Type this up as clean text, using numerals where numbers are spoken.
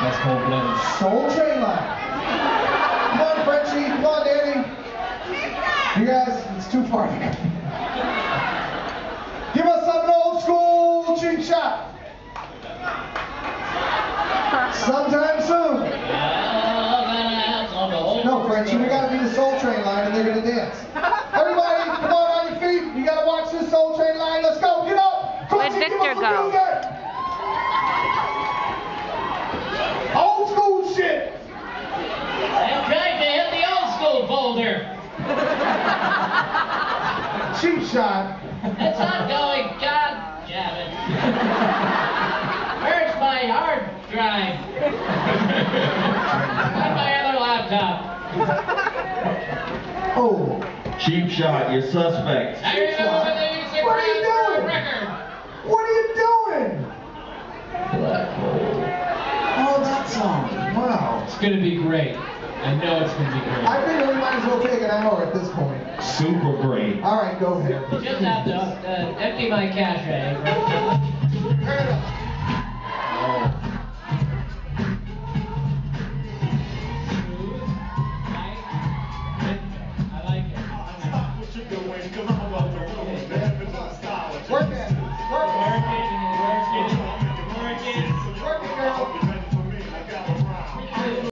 That's cold-blooded. Soul Train line. Come on, Frenchie. Come on, Danny. You guys, it's too far to go. Give us some old school cheap shot. Sometime soon. No, Frenchie, we gotta be the Soul Train line and they're gonna dance. Everybody, come on your feet. You gotta watch this Soul Train line. Let's go. Get up. Where'd Victor go? Old school shit. I'm trying to hit the old school folder. Cheap shot. It's not going. God damn it. Where's my hard drive? On my other laptop. Oh. Cheap shot, you suspect. I remember the music What are you doing? record. What are you doing? Black hole. Oh, that song. Wow. It's gonna be great. I know it's gonna be great. I figure we might as well take an hour at this point. Super great. All right, go ahead. You just have to empty my cache. Turn it up. Oh. I like it. Stop what you're doing, 'cause I'm about to